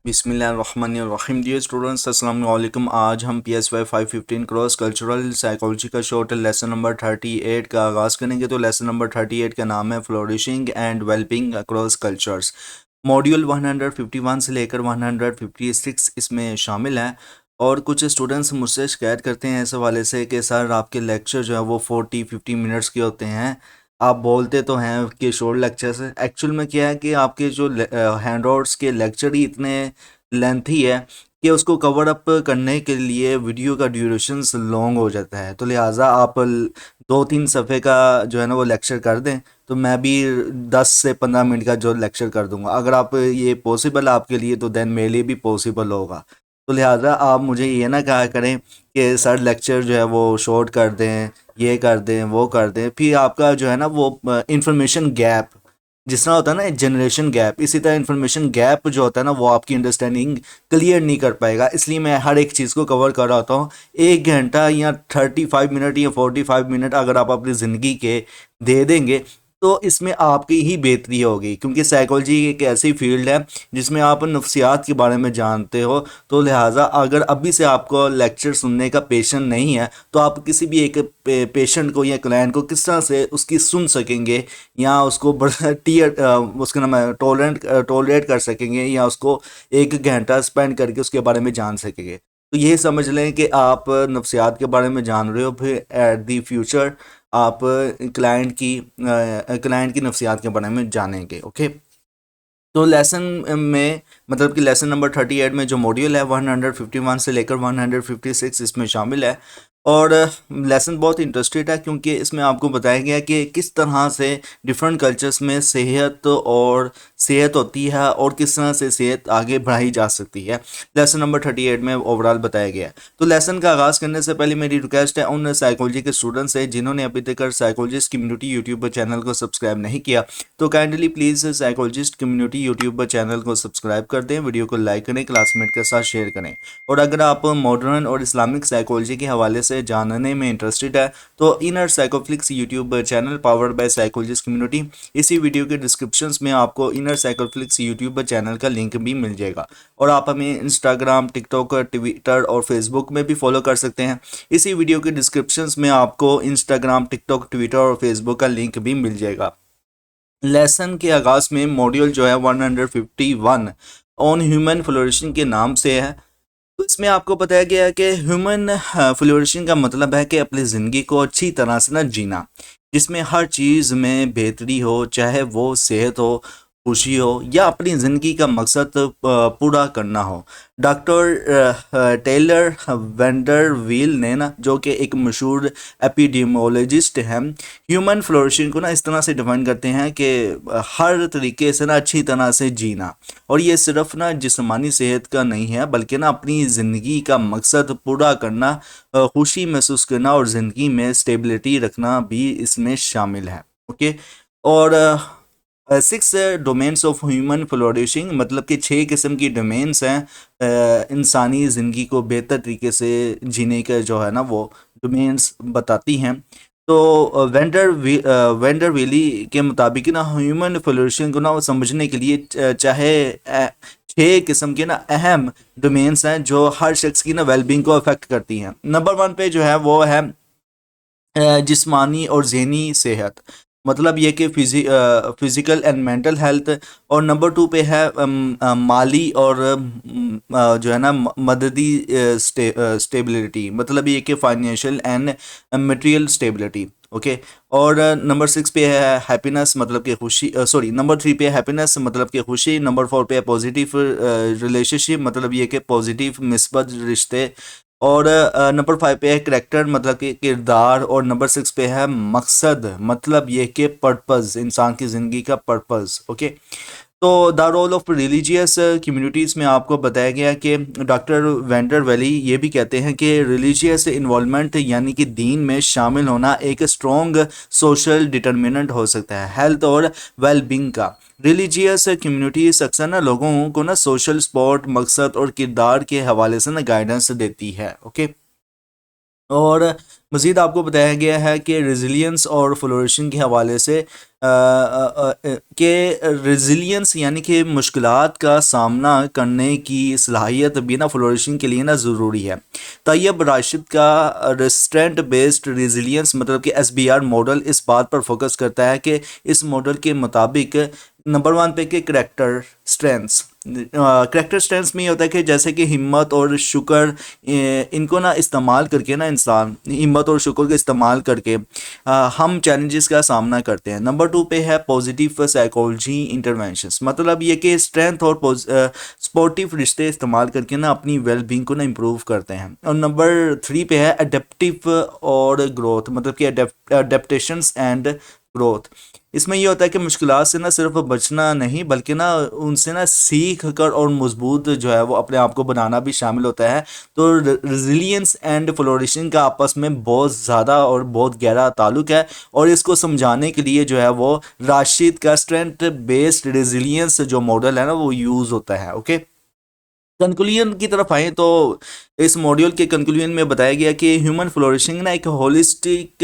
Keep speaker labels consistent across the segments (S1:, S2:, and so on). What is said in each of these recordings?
S1: बिस्मिल्लाहिर्रहमानिर्रहीम। Dear students, अस्सलाम वालेकुम। आज हम PSY 515 क्रॉस कल्चरल साइकोलॉजी का शॉर्ट लेसन नंबर 38 का आगाज़ करेंगे। तो लेसन नंबर 38 का नाम है flourishing and wellbeing across cultures. Module 151 से लेकर 156 इसमें शामिल है। और कुछ स्टूडेंट्स मुझसे शिकायत करते हैं इस हवाले से कि सर आपके लेक्चर जो है वो 40-50 मिनट्स के होते हैं। आप बोलते तो हैं कि शॉर्ट लेक्चर्स है, एक्चुअल में क्या है कि आपके जो हैंडआउट्स के लेक्चर ही इतने लेंथी है कि उसको कवर अप करने के लिए वीडियो का ड्यूरेशन लॉन्ग हो जाता है। तो लिहाजा आप 2-3 सफ़े का जो है ना वो लेक्चर कर दें, तो मैं भी 10 से 15 मिनट का जो लेक्चर कर दूंगा। अगर आप ये पॉसिबल है आपके लिए तो देन मेरे लिए भी पॉसिबल होगा। तो लिहाजा आप मुझे ये ना कहा करें कि सर लेक्चर जो है वो शॉर्ट कर दें, ये कर दें, वो कर दें, फिर आपका जो है ना वो इंफॉर्मेशन गैप जिस तरह होता है ना जनरेशन गैप, इसी तरह इंफॉर्मेशन गैप जो होता है ना वो आपकी अंडरस्टैंडिंग क्लियर नहीं कर पाएगा। इसलिए मैं हर एक चीज़ को कवर कर रहा होता हूँ। 1 घंटा या 35 मिनट या 45 मिनट अगर आप अपनी ज़िंदगी के दे देंगे तो इसमें आपकी ही बेहतरी होगी, क्योंकि साइकोलॉजी एक ऐसी फील्ड है जिसमें आप नफ्सियात के बारे में जानते हो। तो लिहाजा अगर अभी से आपको लेक्चर सुनने का पेशेंस नहीं है तो आप किसी भी एक पेशेंट को या क्लाइंट को किस तरह से उसकी सुन सकेंगे या उसको उसका नाम है टॉलरेट कर सकेंगे या उसको 1 घंटा स्पेंड करके उसके बारे में जान सकेंगे। तो ये समझ लें कि आप नफ्सियात के बारे में जान रहे हो, फिर एट दी फ्यूचर आप क्लाइंट की नफ्सियात के बारे में जानेंगे। ओके, तो लेसन में मतलब कि लेसन नंबर 38 में जो मॉड्यूल है 151 से लेकर 156 इसमें शामिल है। और लेसन बहुत इंटरेस्टेड है क्योंकि इसमें आपको बताया गया है कि किस तरह से डिफरेंट कल्चर्स में सेहत होती है और किस तरह से सेहत आगे बढ़ाई जा सकती है। लेसन नंबर 38 में ओवरऑल बताया गया है। तो लेसन का आगाज़ करने से पहले मेरी रिक्वेस्ट है उन साइकोलॉजी के स्टूडेंट्स से जिन्होंने अभी तक साइकोलॉजिस्ट कम्युनिटी यूट्यूब चैनल को सब्सक्राइब नहीं किया, तो kindly please psychologist community YouTube channel को सब्सक्राइब कर दें, वीडियो को लाइक करें, क्लासमेट के साथ शेयर करें। और अगर आप मॉडर्न और इस्लामिक साइकोलॉजी के हवाले से जानने में इंटरेस्टेड है तो Inner Psychoflix YouTube channel powered by psychologist community, इसी वीडियो के डिस्क्रिप्शन में आपको इनर साइकोफ्लिक्स यूट्यूब चैनल का लिंक भी मिल जाएगा। और आप हमें इंस्टाग्राम, टिकटॉक, ट्विटर और फेसबुक में भी फॉलो कर सकते हैं। इसी वीडियो के डिस्क्रिप्शन में आपको इंस्टाग्राम, टिकटॉक, ट्विटर और फेसबुक का लिंक भी मिल जाएगा। लेसन के आगाज में मॉड्यूल जो है 151 ऑन ह्यूमन फ्लोरिशिंग के नाम से है। तो इसमें आपको बताया गया है कि ह्यूमन फ्लोरिशिंग का मतलब है कि अपनी ज़िंदगी को अच्छी तरह से ना जीना, जिसमें हर चीज़ में बेहतरी हो, चाहे वो सेहत हो, खुशी हो या अपनी ज़िंदगी का मकसद पूरा करना हो। डॉक्टर टेलर वेंडरविल ने ना, जो कि एक मशहूर एपिडेमियोलॉजिस्ट हैं, ह्यूमन फ्लोरिशिंग को ना इस तरह से डिफाइन करते हैं कि हर तरीके से ना अच्छी तरह से जीना। और ये सिर्फ ना जिस्मानी सेहत का नहीं है बल्कि ना अपनी ज़िंदगी का मकसद पूरा करना, खुशी महसूस करना और ज़िंदगी में स्टेबिलिटी रखना भी इसमें शामिल है। ओके, और 6 डोमेन्स ऑफ ह्यूमन फ्लोरिशिंग मतलब कि 6 किस्म की डोमेन्स हैं इंसानी ज़िंदगी को बेहतर तरीके से जीने का जो है ना वो डोमेन्स बताती हैं। तो वेंडर वेली के मुताबिक ना ह्यूमन फ्लोरिशिंग को ना वो समझने के लिए चाहे 6 किस्म के ना अहम डोमेन्स हैं जो हर शख्स की ना वेलबींग को अफेक्ट करती हैं। नंबर 1 पे जो है वो है जिस्मानी और ज़हनी सेहत, मतलब ये कि फिज़िकल एंड मेंटल हेल्थ। और नंबर 2 पे है माली और जो है ना मददी स्टेबिलिटी, मतलब ये कि financial and material stability. Okay, और नंबर 6 पे है हैप्पीनेस मतलब कि खुशी, सॉरी नंबर 3 पे है हैप्पीनेस मतलब कि खुशी। नंबर 4 पे है पॉजिटिव रिलेशनशिप, मतलब ये कि पॉजिटिव मिसबत रिश्ते। और नंबर 5 पे है करेक्टर मतलब कि किरदार। और नंबर 6 पे है मकसद, मतलब ये कि पर्पस, इंसान की ज़िंदगी का पर्पस। ओके, तो the role of religious communities में आपको बताया गया कि डॉक्टर वेंडर वैली ये भी कहते हैं कि रिलीजियस इन्वॉल्वमेंट यानी कि दीन में शामिल होना एक स्ट्रॉन्ग सोशल डिटर्मिनेंट हो सकता है हेल्थ और वेलबींग का। रिलीजियस कम्युनिटीज अक्सर ना लोगों को ना सोशल सपोर्ट, मकसद और किरदार के हवाले से ना गाइडेंस देती है। ओके, और मज़ीद आपको बताया गया है कि रेजिलियंस और फ्लोरिशिंग के हवाले से कि रेजिलियंस यानी कि मुश्किलात का सामना करने की सलाहियत भी ना फ्लोरिशिंग के लिए ना ज़रूरी है। तैयब राशिद का रेस्ट्रेंट बेस्ड रेजिलियंस मतलब कि SBR मॉडल इस बात पर फोकस करता है कि इस मॉडल के मुताबिक नंबर 1 पे के करेक्टर स्ट्रेंथ्स, करेक्टर स्ट्रेंथ्स में ये होता है कि जैसे कि हिम्मत और शुक्र, इनको ना इस्तेमाल करके ना इंसान हिम्मत और शुक्र का इस्तेमाल करके हम चैलेंजेस का सामना करते हैं। नंबर 2 पे है पॉजिटिव साइकोलॉजी इंटरवेंशंस, मतलब ये कि स्ट्रेंथ और स्पोर्टिव रिश्ते इस्तेमाल करके ना अपनी वेलबींग को ना इम्प्रूव करते हैं। और नंबर 3 पे है अडेप्टिव और ग्रोथ, मतलब कि अडेप्टेशंस एंड ग्रोथ। इसमें ये होता है कि मुश्किलात से ना सिर्फ बचना नहीं बल्कि ना उनसे ना सीख कर और मजबूत जो है वो अपने आप को बनाना भी शामिल होता है। तो रेजिलियंस एंड फ्लोरिशिंग का आपस में बहुत ज़्यादा और बहुत गहरा ताल्लुक है, और इसको समझाने के लिए जो है वो राशिद का स्ट्रेंथ बेस्ड रेजिलियंस जो मॉडल है ना वो यूज़ होता है। ओके, कंक्लूजन की तरफ आए तो इस मॉड्यूल के कंक्लूजन में बताया गया कि ह्यूमन फ्लोरिशिंग ना एक होलिस्टिक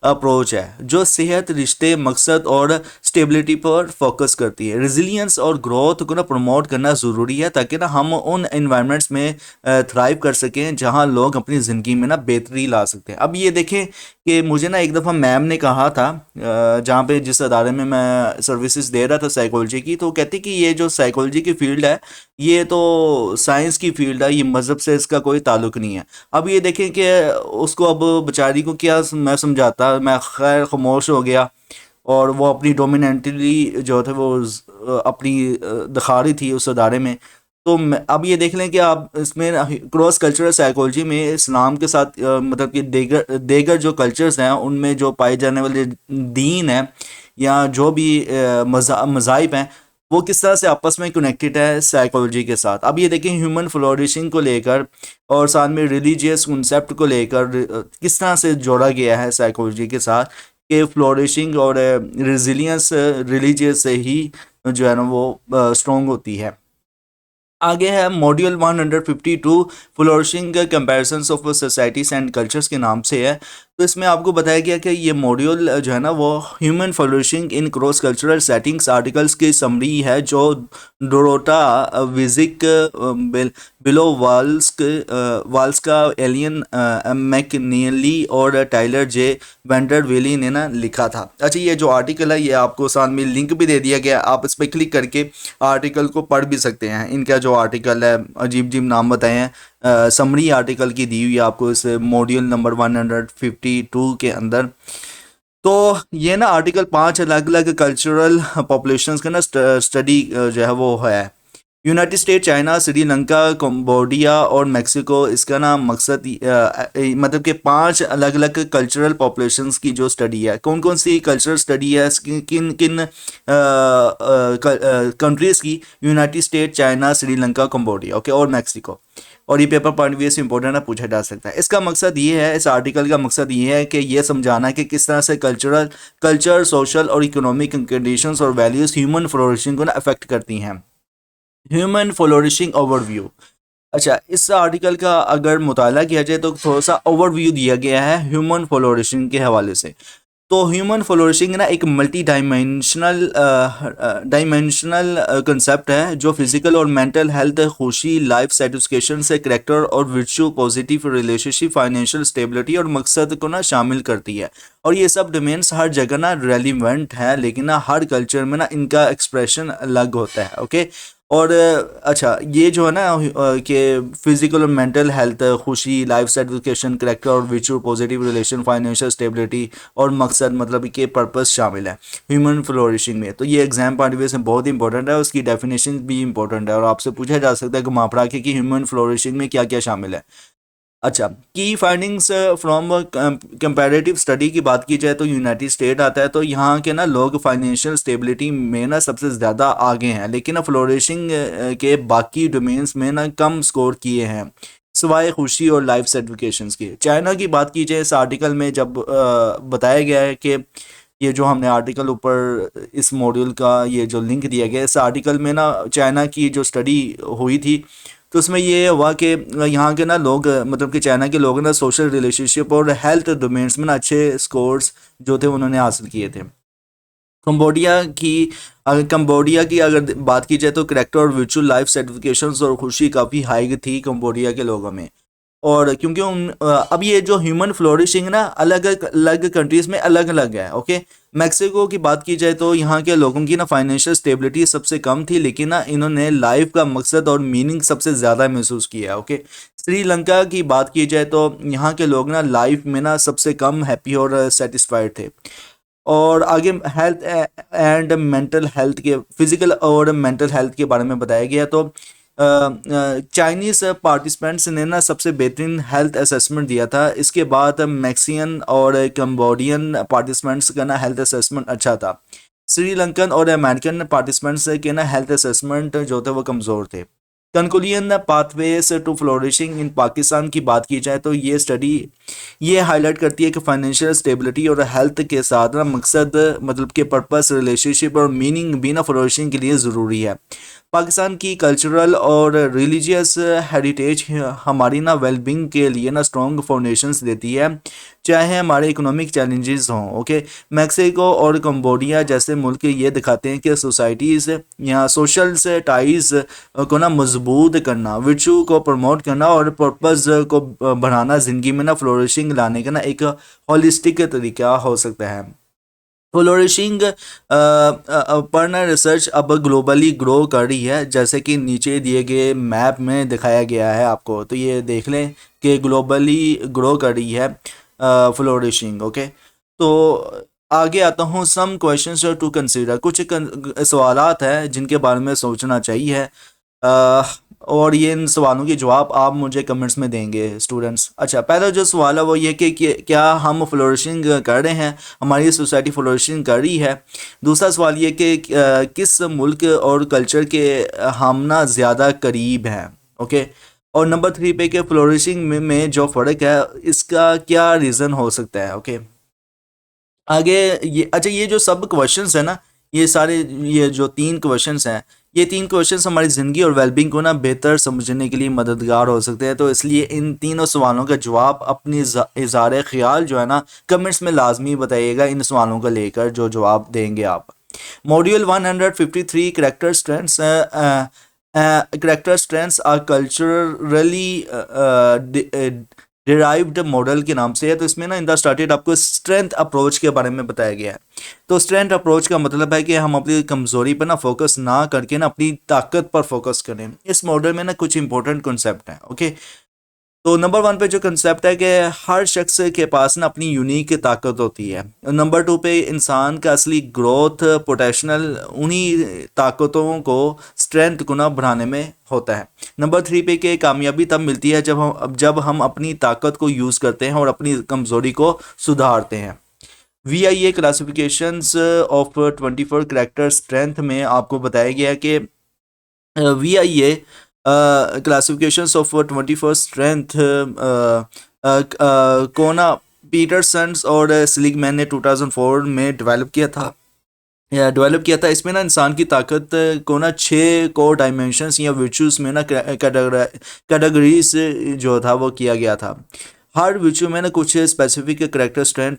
S1: अप्रोच है जो सेहत, रिश्ते, मकसद और स्टेबिलिटी पर फोकस करती है। रेजिलियंस और ग्रोथ को ना प्रमोट करना ज़रूरी है ताकि ना हम उन इन्वायरमेंट्स में थ्राइव कर सकें जहां लोग अपनी ज़िंदगी में ना बेहतरी ला सकते हैं। अब ये देखें कि मुझे ना एक दफ़ा मैम ने कहा था, जहाँ पे जिस अदारे में मैं सर्विसेज दे रहा था साइकोलॉजी की, तो कहती कि ये जो साइकोलॉजी की फील्ड है ये तो साइंस की फील्ड है, ये मज़हब से इसका कोई ताल्लुक नहीं है। अब ये देखें कि उसको अब बेचारी को क्या मैं समझाता, मैं खैर खामोश हो गया, और वो अपनी डोमिनेंटली जो थे वो अपनी दिखा रही थी उस अदारे में। तो अब ये देख लें कि आप इसमें क्रॉस कल्चरल साइकोलॉजी में इस्लाम के साथ मतलब कि देगर देगर जो कल्चर्स हैं उनमें जो पाए जाने वाले दीन है या जो भी मज़ाहिब हैं वो किस तरह से आपस में कनेक्टेड है साइकोलॉजी के साथ। अब ये देखें ह्यूमन फ्लोरिशिंग को लेकर और साथ में रिलीजियस कॉन्सेप्ट को लेकर किस तरह से जोड़ा गया है साइकोलॉजी के साथ, कि फ्लोरिशिंग और रेजिलियंस रिलीजियस से ही जो है ना वो स्ट्रॉन्ग होती है। आगे है module 152 flourishing comparisons of societies and cultures के नाम से है। तो इसमें आपको बताया गया कि ये मॉड्यूल जो है ना वो ह्यूमन फ्लोरिशिंग इन क्रॉस कल्चरल सेटिंग्स आर्टिकल्स की समरी है जो डोरोटा विजिक, बिलो वाल्स का, एलियन मैकनीली और टाइलर जे वेंडर वेली ने ना लिखा था। अच्छा, ये जो आर्टिकल है ये आपको साथ में लिंक भी दे दिया गया, आप इस पर क्लिक करके आर्टिकल को पढ़ भी सकते हैं। इनका जो आर्टिकल है अजीब अजीब नाम बताए हैं, समरी आर्टिकल की दी हुई है आपको इस मॉड्यूल नंबर 152 के अंदर। तो ये ना आर्टिकल 5 अलग अलग कल्चरल पॉपुलेशंस का ना स्टडी जो है वो है। United state, China, Sri Lanka, Cambodia और मेक्सिको, इसका ना मकसद मतलब कि 5 अलग अलग कल्चरल पॉपुलेशंस की जो स्टडी है। कौन कौन सी कल्चरल स्टडी है, किन किन कंट्रीज़ की? United state, China, Sri Lanka, Cambodia, okay, और मेक्सिको। और ये पेपर पॉइंट ऑफ व्यू से इंपॉर्टेंट है, पूछा जा सकता है। इसका मकसद ये है, इस आर्टिकल का मकसद ये है कि ये समझाना है कि किस तरह से कल्चर, सोशल और इकोनॉमिक कंडीशंस और वैल्यूज़ ह्यूमन फ्लोरिशिंग को ना अफेक्ट करती हैं। Human flourishing overview. अच्छा, इस आर्टिकल का अगर मुताला किया जाए तो थोड़ा सा ओवरव्यू दिया गया है ह्यूमन फ्लोरिशिंग के हवाले से। तो ह्यूमन फ्लोरिशिंग ना एक मल्टी डायमेंशनल कंसेप्ट है जो फिजिकल और मेंटल हेल्थ, खुशी, लाइफ सेटिस्फेक्शन से करेक्टर और virtue, positive relationship, financial stability और मकसद को ना शामिल करती है। और ये सब डोमेन्स हर जगह ना रेलिवेंट है, लेकिन ना हर कल्चर में ना इनका एक्सप्रेशन अलग होता है। ओके, और अच्छा, ये जो है ना कि फिजिकल और मेंटल हेल्थ, खुशी, लाइफ सेटिस्फेक्शन, करेक्टर और virtue, positive relation, financial stability और मकसद मतलब के पर्पस शामिल है ह्यूमन फ्लोरिशिंग में। तो ये एग्जाम पॉइंट ऑफ व्यू से बहुत इंपॉर्टेंट है, उसकी डेफिनेशन भी इंपॉर्टेंट है, और आपसे पूछा जा सकता है घुमा फिरा के कि ह्यूमन फ्लोरिशिंग में क्या क्या शामिल है। अच्छा, की फाइंडिंग्स फ्रॉम कंपैरेटिव स्टडी की बात की जाए तो यूनाइटेड स्टेट आता है। तो यहाँ के ना लोग फाइनेंशियल स्टेबिलिटी में ना सबसे ज़्यादा आगे हैं, लेकिन ना फ्लोरिशिंग के बाकी डोमेन्स में ना कम स्कोर किए हैं सिवाय खुशी और लाइफ सर्टिफिकेशंस के। चाइना की बात की जाए इस आर्टिकल में, जब बताया गया है कि ये जो हमने आर्टिकल ऊपर इस मॉड्यूल का ये जो लिंक दिया गया है, इस आर्टिकल में ना चाइना की जो स्टडी हुई थी तो उसमें ये हुआ कि यहाँ के ना लोग मतलब कि चाइना के लोग ना सोशल रिलेशनशिप और हेल्थ डोमेन्स में ना अच्छे स्कोर्स जो थे उन्होंने हासिल किए थे। कंबोडिया की अगर बात की जाए तो करेक्टर और वर्चुअल लाइफ सर्टिफिकेशंस और खुशी काफ़ी हाई थी कंबोडिया के लोगों में। और क्योंकि अब ये जो ह्यूमन फ्लोरिशिंग ना अलग अलग कंट्रीज में अलग अलग है। ओके, मैक्सिको की बात की जाए तो यहाँ के लोगों की ना फाइनेंशियल स्टेबिलिटी सबसे कम थी, लेकिन ना इन्होंने लाइफ का मकसद और मीनिंग सबसे ज़्यादा महसूस किया। ओके, श्रीलंका की बात की जाए तो यहाँ के लोग ना लाइफ में ना सबसे कम हैप्पी और सेटिस्फाइड थे। और आगे हेल्थ एंड मेंटल हेल्थ के फिजिकल और मेंटल हेल्थ के बारे में बताया गया। तो चाइनीज़ पार्टिसिपेंट्स ने ना सबसे बेहतरीन हेल्थ असेसमेंट दिया था। इसके बाद मैक्सियन और कंबोडियन पार्टिसिपेंट्स का ना हेल्थ असेसमेंट अच्छा था। श्रीलंकन और अमेरिकन पार्टिसिपेंट्स के ना हेल्थ असेसमेंट जो थे वो कमज़ोर थे। कंक्लूजन पाथवेज टू फ्लोरिशिंग इन पाकिस्तान की बात की जाए तो ये स्टडी ये हाईलाइट करती है कि फाइनेंशियल स्टेबिलिटी और हेल्थ के साथ ना मकसद मतलब के पर्पस रिलेशनशिप और मीनिंग भी ना फ्लोरिशिंग के लिए ज़रूरी है। पाकिस्तान की कल्चरल और रिलीजियस हेरिटेज हमारी ना वेलबींग के लिए ना स्ट्रॉन्ग फाउंडेशंस देती है, चाहे हमारे इकोनॉमिक चैलेंजेस हों। ओके, मैक्सिको और कंबोडिया जैसे मुल्क ये दिखाते हैं कि सोसाइटीज़ या सोशल से टाइज को ना मजबूत करना, वर्चू को प्रमोट करना और पर्पस को बढ़ाना ज़िंदगी में ना फ्लोरिशिंग लाने का ना एक होलिस्टिक तरीका हो सकता है। फ्लोरिशिंग पर ना रिसर्च अब ग्लोबली ग्रो कर रही है, जैसे कि नीचे दिए गए मैप में दिखाया गया है आपको। तो ये देख लें कि ग्लोबली ग्रो कर रही है फ्लोरिशिंग। ओके, तो आगे आता हूँ सम क्वेश्चंस टू कंसीडर। कुछ सवालात हैं जिनके बारे में सोचना चाहिए। अ, और ये इन सवालों के जवाब आप मुझे कमेंट्स में देंगे स्टूडेंट्स। अच्छा, पहला जो सवाल है वो ये कि क्या हम फ्लोरिशिंग कर रहे हैं, हमारी सोसाइटी फ्लोरिशिंग कर रही है। दूसरा सवाल ये कि किस मुल्क और कल्चर के हम ना ज़्यादा करीब हैं। ओके, और नंबर 3 पे कि फ्लोरिशिंग में जो फ़र्क है इसका क्या रीज़न हो सकता है। ओके, आगे ये अच्छा, ये जो सब क्वेश्चंस है ना, ये सारे ये जो 3 क्वेश्चंस हैं, ये 3 क्वेश्चंस हमारी ज़िंदगी और वेलबींग को ना बेहतर समझने के लिए मददगार हो सकते हैं। तो इसलिए इन तीनों सवालों का जवाब अपनी इज़हार ख्याल जो है ना कमेंट्स में लाजमी बताइएगा इन सवालों को लेकर जो जवाब देंगे आप। Module 153 character strengths are culturally derived model के नाम से है। तो इसमें ना इन द स्टार्टेड आपको स्ट्रेंथ अप्रोच के बारे में बताया गया है। तो स्ट्रेंथ अप्रोच का मतलब है कि हम अपनी कमज़ोरी पर ना फोकस ना करके ना अपनी ताकत पर फोकस करें। इस मॉडल में ना कुछ इंपॉर्टेंट कॉन्सेप्ट हैं। ओके, तो नंबर 1 पे जो कंसेप्ट है कि हर शख्स के पास ना अपनी यूनिक ताकत होती है। नंबर 2 पे इंसान का असली ग्रोथ पोटेंशियल उन्हीं ताकतों को स्ट्रेंथ को ना बढ़ाने में होता है। नंबर 3 पे कि कामयाबी तब मिलती है जब हम अपनी ताकत को यूज़ करते हैं और अपनी कमज़ोरी को सुधारते हैं। VIA classifications of 24 character strength में आपको बताया गया है कि VIA classifications of 21st strength कोना पीटरसन्स और सिलिगमैन ने 2004 में डेवलप किया था। इसमें ना इंसान की ताकत को ना 6 कोर डायमेंशंस या वर्चूज़ में ना कैटेगरीज जो था वो किया गया था। हर विचु में ना कुछ स्पेसिफिक करेक्टर स्ट्रेंथ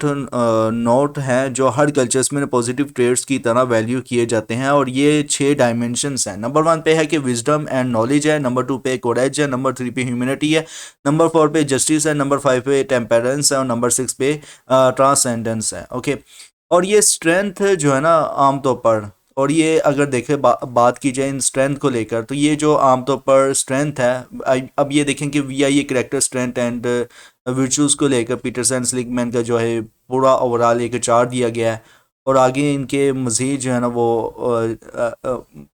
S1: नोट हैं जो हर कल्चर्स में पॉजिटिव ट्रेड्स की तरह वैल्यू किए जाते हैं, और ये 6 डायमेंशंस हैं। नंबर 1 पे है कि विजडम एंड नॉलेज है। नंबर 2 पे कोरेज है। नंबर 3 पे ह्यूमैनिटी है। नंबर 4 पे जस्टिस है। नंबर 5 पे टेम्परेंस है। और नंबर 6 पे ट्रांसेंडेंस है। ओके, और ये स्ट्रेंथ जो है ना आमतौर पर, और ये अगर देखें बात की जाए इन स्ट्रेंथ को लेकर, तो ये जो आमतौर पर स्ट्रेंथ है, अब ये देखें कि VIA character strength and virtues को लेकर पीटरसन सिलिगमैन का जो है पूरा ओवरऑल एक चार्ट दिया गया है। और आगे इनके मज़ीद जो है ना वो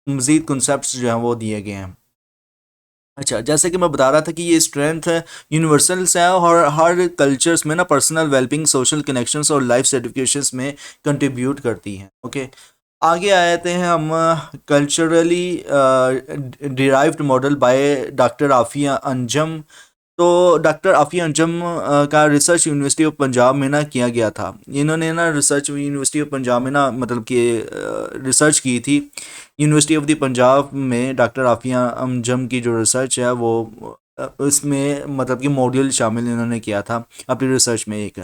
S1: मज़ीद कॉन्सेप्ट्स जो हैं वो दिए गए हैं। अच्छा, जैसे कि मैं बता रहा था कि ये स्ट्रेंथ यूनिवर्सल्स है और हर कल्चर्स में ना पर्सनल वेलबिंग, सोशल कनेक्शंस और लाइफ सर्टिफिकेशंस में कंट्रीब्यूट करती हैं। ओके, आगे आते हैं हम culturally derived model by doctor Afia Anjum. तो डॉक्टर आफिया अंजम का रिसर्च यूनिवर्सिटी ऑफ पंजाब में ना किया गया था। इन्होंने ना रिसर्च यूनिवर्सिटी ऑफ पंजाब में ना मतलब कि रिसर्च की थी। यूनिवर्सिटी ऑफ द पंजाब में डॉक्टर आफिया अंजम की जो रिसर्च है वो उसमें मतलब कि मॉड्यूल शामिल इन्होंने किया था अपनी रिसर्च में। एक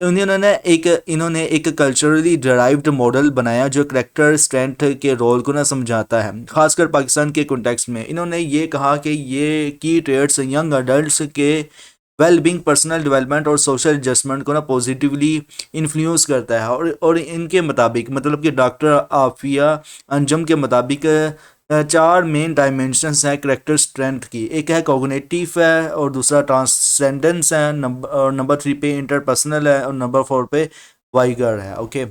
S1: इन्होंने एक कल्चरली डराइव्ड मॉडल बनाया जो करेक्टर स्ट्रेंथ के रोल को ना समझाता है, खासकर पाकिस्तान के कॉन्टेक्स्ट में। इन्होंने ये कहा कि ये की ट्रेड्स यंग अडल्ट्स के वेल बींग, पर्सनल डेवलपमेंट और सोशल एडजस्टमेंट को ना पॉजिटिवली इन्फ्लुएंस करता है। और इनके मुताबिक मतलब कि डॉक्टर आफिया अंजम के मुताबिक चार मेन डायमेंशंस हैं करेक्टर स्ट्रेंथ की। एक है कॉग्निटिव है, और दूसरा ट्रांसेंडेंस है, और नंबर 3 पे इंटरपर्सनल है, और नंबर 4 पे वाइगर है। ओके,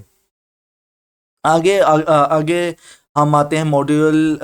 S1: आगे हम आते हैं module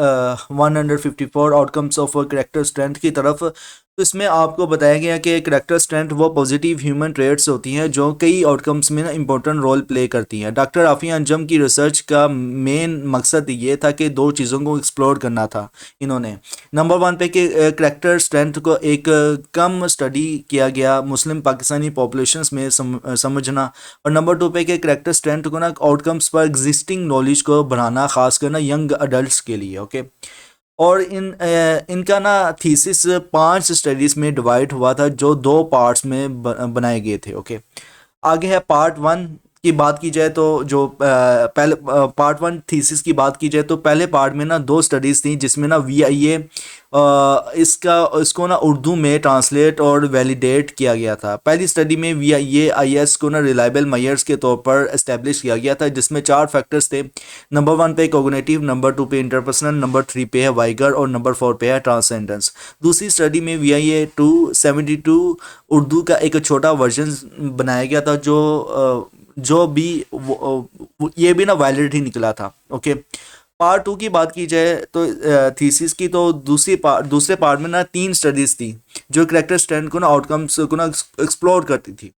S1: 154 outcomes of character strength की तरफ। तो इसमें आपको बताया गया कि करेक्टर स्ट्रेंथ वो पॉजिटिव ह्यूमन ट्रेट्स होती हैं जो कई आउटकम्स में ना इंपॉर्टेंट रोल प्ले करती हैं। डॉक्टर आफिया अंजम की रिसर्च का मेन मकसद ये था कि दो चीज़ों को एक्सप्लोर करना था इन्होंने। नंबर 1 पे कि करेक्टर स्ट्रेंथ को एक कम स्टडी किया गया मुस्लिम पाकिस्तानी पॉपुलेशंस में समझना, और नंबर 2 पे कि करेक्टर स्ट्रेंथ को ना आउटकम्स पर एग्जिस्टिंग नॉलेज को बढ़ाना, खास कर ना यंग अडल्ट के लिए। ओके, और इनका ना थीसिस 5 स्टडीज़ में डिवाइड हुआ था जो 2 पार्ट्स में बनाए गए थे। ओके, आगे है पार्ट 1 की बात की जाए तो जो पहले पार्ट 1 थीसिस की बात की जाए तो पहले पार्ट में ना 2 स्टडीज़ थी जिसमें ना VIA इसको ना उर्दू में ट्रांसलेट और वैलिडेट किया गया था। पहली स्टडी में VIA-IS को ना रिलायबल मेजर्स के तौर पर इस्टेब्लिश किया गया था जिसमें 4 फैक्टर्स थे। नंबर 1 पे कॉग्निटिव, नंबर 2 पे इंटरपर्सनल, नंबर 3 पे है वाइगर, और नंबर 4 पे है ट्रांसेंडेंस। दूसरी स्टडी में VIA-272 उर्दू का एक छोटा वर्जन बनाया गया था जो भी ये भी ना वैलिड ही निकला था। ओके, पार्ट 2 की बात की जाए तो थीसिस की, तो दूसरे पार्ट में ना 3 स्टडीज थी जो करेक्टर स्ट्रेंथ को ना आउटकम्स को ना एक्सप्लोर करती थी।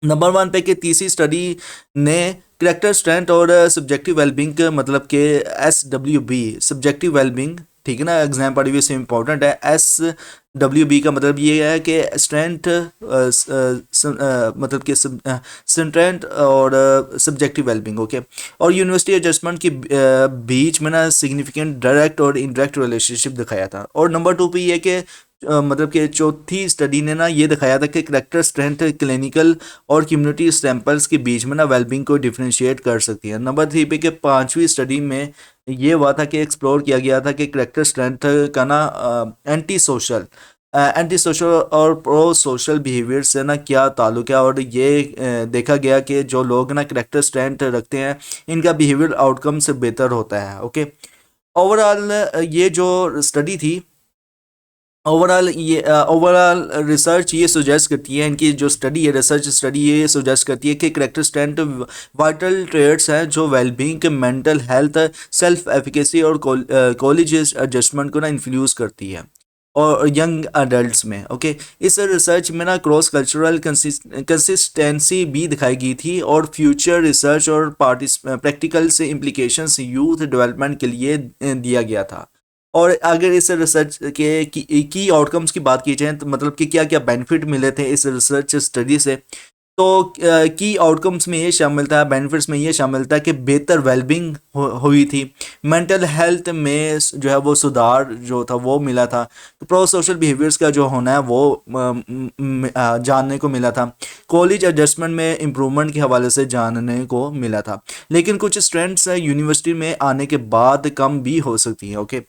S1: नंबर 1 पे कि तीसरी स्टडी ने करेक्टर स्ट्रेंथ और सब्जेक्टिव वेलबींग मतलब के SWB सब्जेक्टिव वेलबींग, ठीक है ना, एग्जाम पढ़ी हुई से इंपॉर्टेंट है। SWB का मतलब ये है कि स्ट्रेंथ मतलब कि स्ट्रेंथ और सब्जेक्टिव वेलबींग। ओके, और यूनिवर्सिटी एडजस्टमेंट के बीच में ना सिग्निफिकेंट डायरेक्ट और इनडायरेक्ट रिलेशनशिप दिखाया था। और नंबर 2 पे ये कि मतलब कि चौथी स्टडी ने ना ये दिखाया था कि करेक्टर स्ट्रेंथ क्लिनिकल और कम्युनिटी सैंपल्स के बीच में ना वेलबींग को डिफ्रेंशिएट कर सकती है। नंबर 3 पे के 5वीं स्टडी में ये हुआ था कि एक्सप्लोर किया गया था कि करेक्टर स्ट्रेंथ का ना एंटी सोशल और प्रो सोशल बिहेवियर से ना क्या ताल्लुक है, और ये देखा गया कि जो लोग ना करेक्टर स्ट्रेंथ रखते हैं इनका बिहेवियर आउटकम से बेहतर होता है। ओके, ओवरऑल ये जो स्टडी थी, ओवरऑल रिसर्च ये सुजेस्ट करती है, इनकी जो स्टडी है रिसर्च स्टडी ये सुजेस्ट करती है कि करेक्टर स्ट्रेंथ वाइटल ट्रेड्स हैं जो wellbeing, mental health, self efficacy और कॉलेज एडजस्टमेंट को ना इन्फ्लुएंस करती है और यंग अडल्ट्स में। ओके, इस रिसर्च में ना क्रॉस कल्चरल कंसिस्टेंसी भी दिखाई गई थी, और फ्यूचर रिसर्च और प्रैक्टिकल से इम्प्लीकेशंस यूथ डेवलपमेंट के लिए दिया गया था। और अगर इस रिसर्च के की आउटकम्स की बात की जाए तो मतलब कि क्या क्या बेनिफिट मिले थे इस रिसर्च स्टडी से, तो की आउटकम्स में ये शामिल था, बेनिफिट्स में ये शामिल था कि बेहतर वेलबींग हुई थी, मेंटल हेल्थ में जो है वो सुधार जो था वो मिला था, प्रो सोशल बिहेवियर्स का जो होना है वो जानने को मिला था, कॉलेज एडजस्टमेंट में इम्प्रूवमेंट के हवाले से जानने को मिला था। लेकिन कुछ स्ट्रेंथ्स यूनिवर्सिटी में आने के बाद कम भी हो सकती हैं। ओके,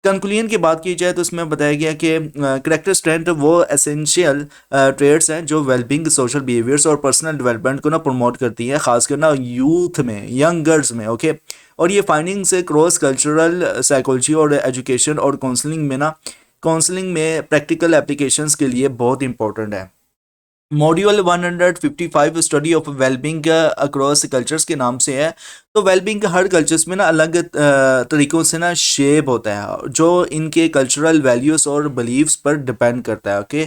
S1: कंक्लूजन की बात की जाए तो इसमें बताया गया कि करेक्टर स्ट्रेंथ वो एसेंशियल ट्रेड्स हैं जो वेलबींग, सोशल बिहेवियर्स और पर्सनल डेवलपमेंट को ना प्रमोट करती है, खासकर ना यूथ में, यंगर्स में। ओके, और ये फाइंडिंग्स क्रॉस कल्चरल साइकोलॉजी और एजुकेशन और काउंसलिंग में प्रैक्टिकल एप्लीकेशंस के लिए बहुत इंपॉर्टेंट है। Module 155 study of wellbeing across cultures के नाम से है। तो वेलबींग हर कल्चर्स में ना अलग तरीक़ों से ना शेप होता है जो इनके कल्चरल वैल्यूज़ और बिलीव्स पर डिपेंड करता है। ओके,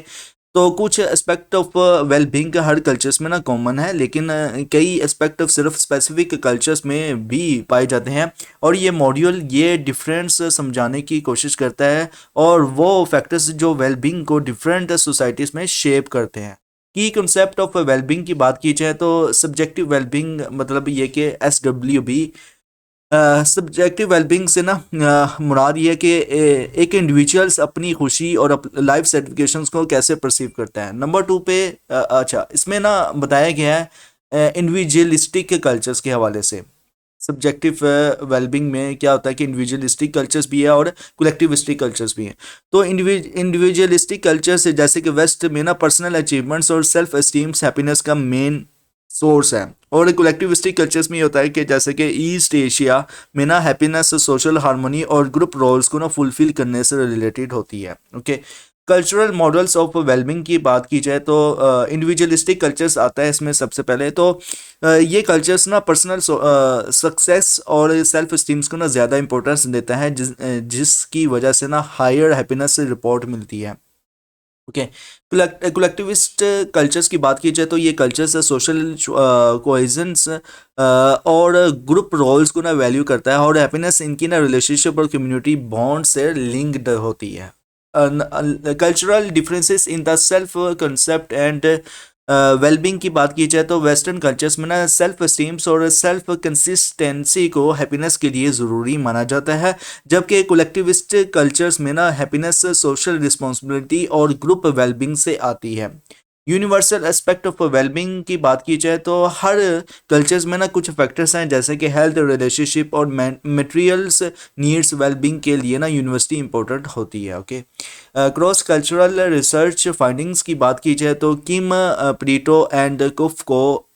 S1: तो कुछ aspect of wellbeing her cultures में ना कॉमन है, लेकिन कई एस्पेक्ट ऑफ सिर्फ स्पेसिफिक कल्चर्स में भी पाए जाते हैं। और ये मॉड्यूल ये डिफरेंस समझाने की कोशिश करता है और वो फैक्टर्स जो वेलबींग को डिफरेंट सोसाइटीज़ में शेप करते हैं। की कंसेप्ट ऑफ वेलबींग की बात की जाए तो सब्जेक्टिव वेलबींग मतलब ये कि SWB सब्जेक्टिव वेलबींग से ना मुराद ये है कि एक इंडिविजुअल्स अपनी खुशी और लाइफ सर्टिफिकेशंस को कैसे परसीव करता है। नंबर 2 पे अच्छा इसमें ना बताया गया है इंडिविजुअलिस्टिक कल्चर्स के हवाले से। सब्जेक्टिव वेलबींग में क्या होता है कि इंडिविजुअलिस्टिक कल्चर्स भी है और कलेक्टिविस्टिक कल्चर्स भी हैं। तो इंडिविजुअलिस्टिक कल्चर से जैसे कि वेस्ट में ना पर्सनल अचीवमेंट्स और सेल्फ एस्टीम्स हैप्पीनेस का मेन सोर्स है, और कलेक्टिविस्टिक कल्चर्स में ये होता है कि जैसे कि ईस्ट एशिया में ना हैप्पीनेस सोशल हार्मनी और ग्रुप रोल्स को ना फुलफिल करने से रिलेटेड होती है। Okay, cultural models of wellbeing की बात की जाए तो इंडिविजुअलिस्टिक कल्चर्स आता है इसमें सबसे पहले। तो ये कल्चर्स ना पर्सनल सक्सेस और सेल्फ स्टीम्स को ना ज़्यादा इंपॉर्टेंस देता है, जिसकी वजह से ना हायर हैप्पीनेस से रिपोर्ट मिलती है। ओके, कलेक्टिविस्ट कल्चर्स की बात की जाए तो ये कल्चर्स सोशल कोहेजन्स और ग्रुप रोल्स को ना वैल्यू करता है, और हैप्पीनेस इनकी ना रिलेशनशिप और कम्युनिटी बॉन्ड से लिंक्ड होती है। Cultural differences in the self concept and wellbeing की बात की जाए तो वेस्टर्न कल्चर्स में ना सेल्फ स्टीम्स और सेल्फ कंसिस्टेंसी को हैप्पीनेस के लिए ज़रूरी माना जाता है, जबकि कलेक्टिविस्ट कल्चर्स में ना हैप्पीनेस सोशल रिस्पॉन्सिबिलिटी और ग्रुप वेलबींग से आती है। यूनिवर्सल एस्पेक्ट ऑफ वेलबींग की बात की जाए तो हर कल्चर्स में ना कुछ फैक्टर्स हैं जैसे कि हेल्थ, रिलेशनशिप और मटेरियल्स नीड्स वेलबींग के लिए ना यूनिवर्सिटी इंपॉर्टेंट होती है। Okay, cross cultural research findings की बात की जाए तो किम प्रीटो एंड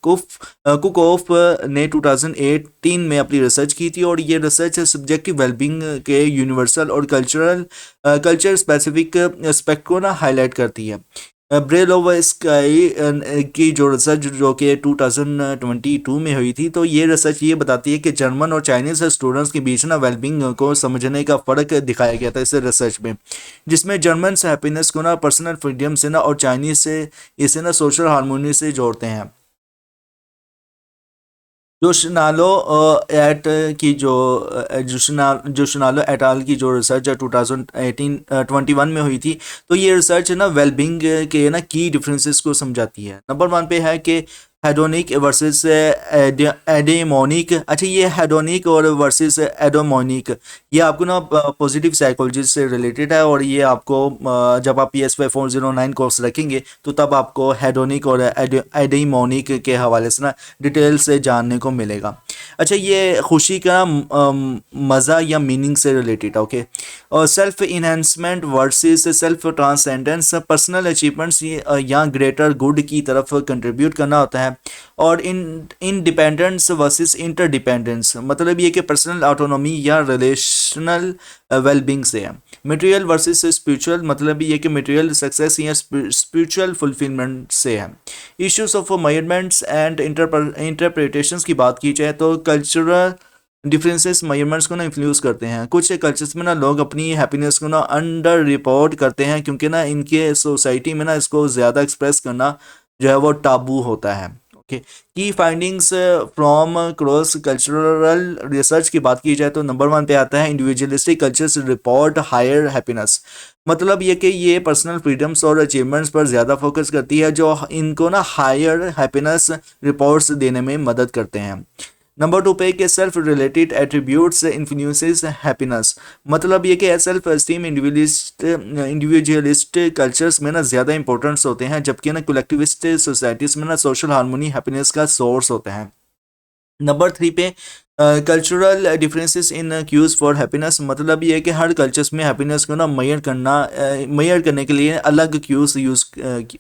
S1: कुकोफ ने 2018 में अपनी रिसर्च की थी, और ये रिसर्च सब्जेक्टिव वेलबींग के यूनिवर्सल और कल्चर स्पेसिफिक एस्पेक्ट को ना हाईलाइट करती है। ब्रेलोवस्काई की जो रिसर्च जो कि 2022 में हुई थी, तो ये रिसर्च ये बताती है कि जर्मन और चाइनीज़ स्टूडेंट्स के बीच ना वेलबींग को समझने का फ़र्क दिखाया गया था इस रिसर्च में, जिसमें जर्मन से हैप्पीनेस को ना पर्सनल फ्रीडम से ना और चाइनीज़ से इसे ना सोशल हार्मोनी से जोड़ते हैं। जोशनालो एट की जो जोशनालो एट आल की जो रिसर्च 2021 में हुई थी, तो ये रिसर्च ना वेलबींग के ना की डिफरेंसेस को समझाती है। नंबर 1 पे है कि हेडोनिक वर्सेस एडेमोनिक। अच्छा, ये हेडोनिक और वर्सेस एडोमोनिक ये आपको ना पॉजिटिव साइकोलॉजी से रिलेटेड है, और ये आपको जब आप PSY 409 कोर्स रखेंगे तो तब आपको हेडोनिक और एडेमोनिक के हवाले से ना डिटेल से जानने को मिलेगा। अच्छा, ये खुशी का मज़ा या मीनिंग से रिलेटेड है। ओके, और self enhancement versus self transcendence personal achievements या ग्रेटर गुड की तरफ कंट्रीब्यूट करना होता है। और इंडिपेंडेंस वर्सेस इंटरडिपेंडेंस मतलब ये कि पर्सनल ऑटोनॉमी या रिलेशनल वेलबींग से है। मटेरियल वर्सेस स्पिरिचुअल मतलब ये कि मटेरियल सक्सेस या स्पिरिचुअल फुलफिलमेंट से है। Issues of measurements and interpretations की बात की जाए तो कल्चरल डिफरेंसेस मेजरमेंट्स को ना इन्फ्लुएंस करते हैं। कुछ कल्चर्स में ना लोग अपनी हैप्पीनेस को ना अंडर रिपोर्ट करते हैं, क्योंकि ना इनके सोसाइटी में ना इसको ज़्यादा एक्सप्रेस करना जो है वो टाबू होता है। ओके, की findings from cross cultural research की बात की जाए तो नंबर 1 पे आता है individualistic cultures report higher happiness. मतलब ये कि ये पर्सनल फ्रीडम्स और अचीवमेंट्स पर ज़्यादा फोकस करती है, जो इनको ना हायर हैप्पीनेस रिपोर्ट्स देने में मदद करते हैं। नंबर 2 पे कि self related attributes influences happiness. मतलब ये कि सेल्फ एस्टीम इंडिविजुअलिस्ट कल्चर्स में ना ज़्यादा इंपॉर्टेंस होते हैं, जबकि ना कलेक्टिविस्ट सोसाइटीज़ में ना सोशल हार्मोनी हैप्पीनेस का सोर्स होते हैं। नंबर 3 पे cultural differences in cues for happiness. मतलब ये है कि हर कल्चर्स में हैप्पीनेस को ना मेजर करने के लिए अलग क्यूज यूज़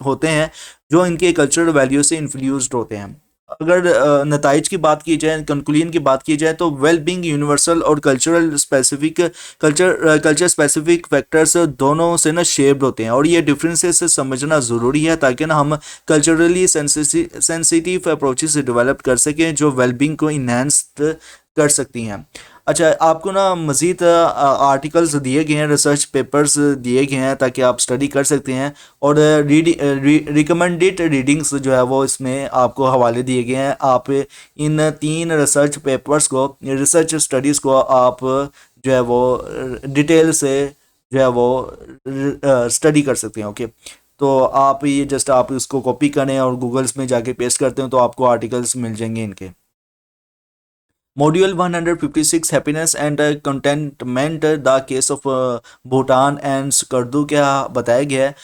S1: होते हैं, जो इनके कल्चरल वैल्यू से इन्फ्लुएंस्ड होते हैं। अगर नताइज की बात की जाए, कंक्लूजन की बात की जाए तो वेल बींग यूनिवर्सल और कल्चर स्पेसिफिक फैक्टर्स दोनों से ना शेप्ड होते हैं, और ये डिफरेंसेस समझना ज़रूरी है ताकि ना हम कल्चरली सेंसिटिव अप्रोचेस डेवलप कर सकें जो वेल बींग को इन्हेंस कर सकती हैं। अच्छा, आपको ना मज़ीद आर्टिकल्स दिए गए हैं, रिसर्च पेपर्स दिए गए हैं ताकि आप स्टडी कर सकते हैं। और रिकमेंडेड रीडिंग्स जो है वो इसमें आपको हवाले दिए गए हैं। आप इन 3 रिसर्च पेपर्स को, रिसर्च स्टडीज़ को आप जो है वो डिटेल से जो है वो स्टडी कर सकते हैं। ओके, तो आप ये जस्ट आप इसको कॉपी करें और गूगल्स में जाके पेस्ट करते हैं तो आपको आर्टिकल्स मिल जाएंगे इनके। Module 156 happiness and contentment the case of Bhutan and Skardu क्या बताया गया है।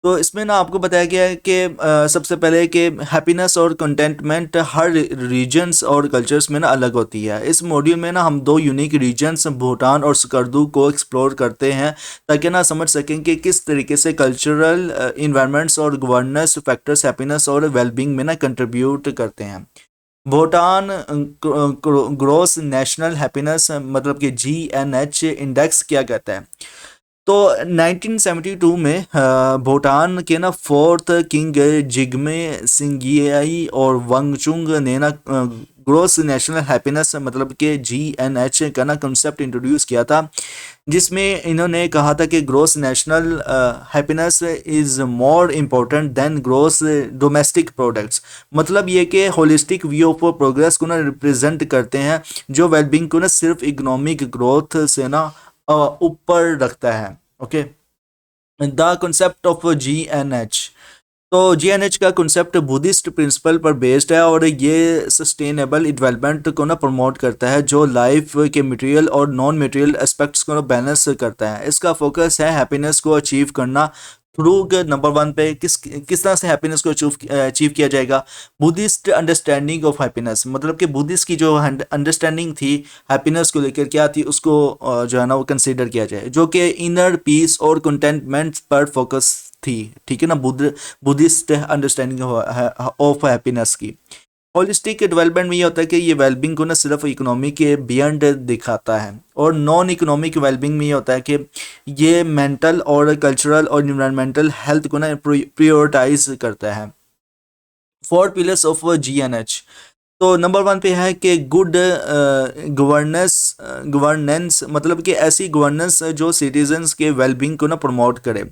S1: तो इसमें ना आपको बताया गया है कि सबसे पहले कि हैप्पीनेस और कंटेंटमेंट हर रीजन्स और कल्चर्स में ना अलग होती है। इस मॉड्यूल में ना हम 2 यूनिक रीजन्स भूटान और स्कर्दू को एक्सप्लोर करते हैं ताकि ना समझ सकें कि किस तरीके से कल्चरल इन्वायरमेंट्स और गवर्नेंस फैक्टर्स हैप्पीनेस और वेलबींग में ना कंट्रीब्यूट करते हैं। भूटान ग्रोस नेशनल हैप्पीनेस मतलब कि GNH इंडेक्स क्या कहता है। तो 1972 में भूटान के ना 4th किंग जिग्मे सिंगियाई और वांगचुंग ने ना ग्रोस नेशनल हैप्पीनेस मतलब कि GNH का ना कंसेप्ट इंट्रोड्यूस किया था, जिसमें इन्होंने कहा था कि gross national happiness is more important than gross domestic products. मतलब ये कि होलिस्टिक व्यू ऑफ प्रोग्रेस को ना रिप्रेजेंट करते हैं, जो वेलबींग को ना सिर्फ इकोनॉमिक ग्रोथ से ना ऊपर रखता है। Okay, the concept of GNH। तो GNH का कंसेप्ट बुद्धिस्ट प्रिंसिपल पर बेस्ड है और ये सस्टेनेबल डेवलपमेंट को ना प्रमोट करता है, जो लाइफ के मटेरियल और नॉन मटेरियल एस्पेक्ट्स को ना बैलेंस करता है। इसका फोकस है हैप्पीनेस को अचीव करना थ्रू नंबर 1 पे किस तरह से हैप्पीनेस को अचीव किया जाएगा। बुद्धिस्ट अंडरस्टैंडिंग ऑफ हैप्पीनेस मतलब कि बुद्धिस्ट की जो अंडरस्टैंडिंग थी हैप्पीनेस को लेकर क्या थी, उसको जो है ना वो कंसीडर किया जाए, जो कि इनर पीस और कंटेंटमेंट पर फोकस थी। ठीक है ना, बुद्धिस्ट अंडरस्टैंडिंग ऑफ हैप्पीनेस की। होलिस्टिक डेवलपमेंट में ये होता है कि ये वेलबिंग को ना सिर्फ इकोनॉमी के बियॉन्ड दिखाता है, और नॉन इकोनॉमिक वेलबिंग में ये होता है कि ये मेंटल और कल्चरल और इन्वायरमेंटल हेल्थ को ना प्रायोरिटाइज करता है। 4 पिलर्स ऑफ GNH। तो नंबर 1 पे है कि गुड गवर्नेंस मतलब कि ऐसी गवर्नेंस जो सिटीजन्स के वेलबींग को ना प्रमोट करे।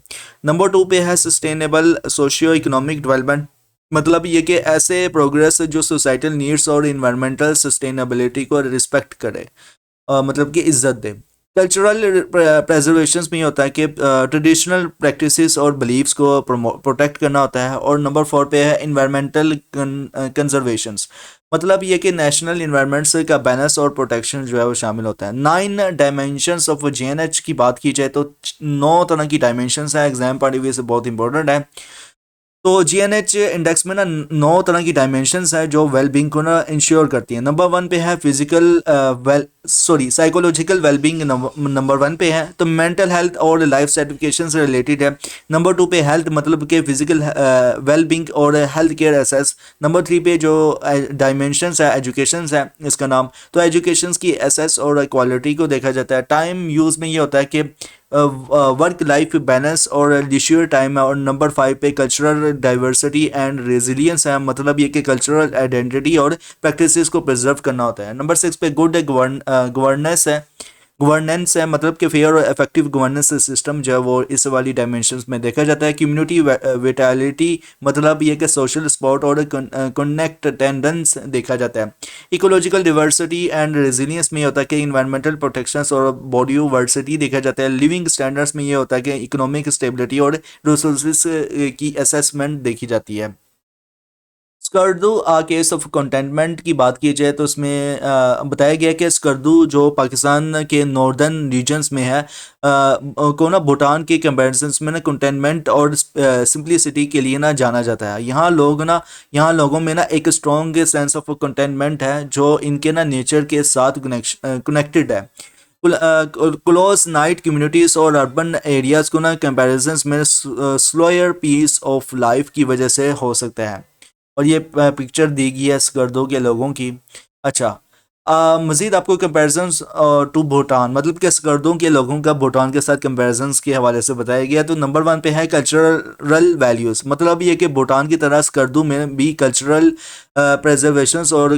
S1: नंबर 2 पे है सस्टेनेबल सोशियो इकोनॉमिक डेवलपमेंट मतलब ये कि ऐसे प्रोग्रेस जो सोसाइटल नीड्स और इन्वायरमेंटल सस्टेनेबिलिटी को रिस्पेक्ट करे, मतलब कि इज्जत दे। कल्चरल प्रेजर्वेशन में ये होता है कि ट्रेडिशनल प्रैक्टिसेस और बिलीव्स को प्रोटेक्ट करना होता है। और नंबर 4 पे है इन्वायरमेंटल कंजर्वेशंस मतलब ये कि नेशनल इन्वायरमेंट्स का बैलेंस और प्रोटेक्शन जो है वो शामिल होता है। 9 डायमेंशंस ऑफ GNH की बात की जाए तो 9 तरह की डायमेंशंस है, एग्जाम पॉइंट ऑफ व्यू से बहुत इंपॉर्टेंट है। तो GNH इंडेक्स में ना 9 तरह की डायमेंशंस है जो वेलबींग को ना इंश्योर करती है। नंबर 1 पे है साइकोलॉजिकल वेलबींग नंबर 1 पे है, तो मेंटल हेल्थ और लाइफ सर्टिफिकेशन से रिलेटेड है। नंबर 2 पे हेल्थ मतलब कि फिजिकल वेलबींग और हेल्थ केयर एसेस। नंबर 3 पे जो डायमेंशंस है एजुकेशन है इसका नाम, तो एजुकेशन की एसेस और क्वालिटी को देखा जाता है। टाइम यूज़ में ये होता है कि वर्क लाइफ बैलेंस और लिश्योर टाइम है। और नंबर 5 पे कल्चरल डाइवर्सिटी एंड रेजिलियंस है मतलब ये कि कल्चरल आइडेंटिटी और प्रैक्टिसेस को प्रिजर्व करना होता है। नंबर 6 पे गुड गवर्नेंस है मतलब कि फेयर और इफेक्टिव गवर्नेंस सिस्टम जो है वो इस वाली डायमेंशंस में देखा जाता है। कम्युनिटी विटालिटी मतलब ये कि सोशल सपोर्ट और कनेक्ट टेंडेंस देखा जाता है। इकोलॉजिकल डिवर्सिटी एंड रेजिलियंस में ये होता है कि इन्वायरमेंटल प्रोटेक्शंस और बायोडाइवर्सिटी देखा जाता है। लिविंग स्टैंडर्ड्स में ये होता है कि इकोनॉमिक स्टेबिलिटी और रिसोर्सेज की असेसमेंट देखी जाती है। स्कर्दू केस ऑफ कंटेनमेंट की बात की जाए तो उसमें बताया गया कि स्कर्दू जो पाकिस्तान के नॉर्दर्न रीजन्स में है को ना भूटान के कंपैरिजन में ना कंटेनमेंट और सिंपलिसिटी के लिए ना जाना जाता है। यहाँ लोगों में ना एक स्ट्रॉन्ग सेंस ऑफ कंटेनमेंट है जो इनके ना नेचर के साथ कनेक्टेड है। क्लोज नाइट कम्युनिटीज़ और अर्बन एरियाज़ को ना कंपैरिजन में स्लोअर पीस ऑफ लाइफ की वजह से हो सकता है। और ये पिक्चर दी गई है स्कर्दो के लोगों की। अच्छा, मज़ीद आपको कंपैरिजन्स टू भूटान मतलब कि स्कर्दों के लोगों का भूटान के साथ कंपैरिजन्स के हवाले से बताया गया। तो नंबर 1 पे है कल्चरल वैल्यूज़ मतलब ये कि भूटान की तरह स्कर्दू में भी कल्चरल प्रेजर्वेशन और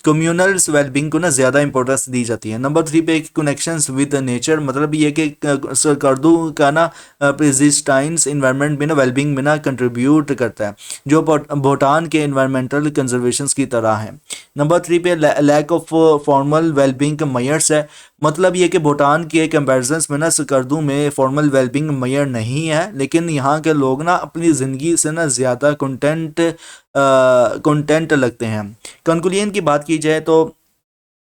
S1: कम्युनल वेलबींग को ना ज़्यादा इंपॉर्टेंस दी जाती है। नंबर 3 पे कनेक्शंस विद नेचर, मतलब ये कि सरकर्दू का ना प्रेजिस्टाइंस इन्वायरमेंट में ना वेलबींग में ना कंट्रीब्यूट करता है, जो भूटान के इन्वायरमेंटल कंजर्वेशन की तरह है। नंबर 3 पे lack of formal wellbeing measures है, मतलब ये कि भूटान के कंपैरिजन में ना स्कर्दू में फॉर्मल वेलबींग मैयर नहीं है, लेकिन यहाँ के लोग ना अपनी ज़िंदगी से ना ज़्यादा कंटेंट लगते हैं। कंक्लूजन की बात की जाए तो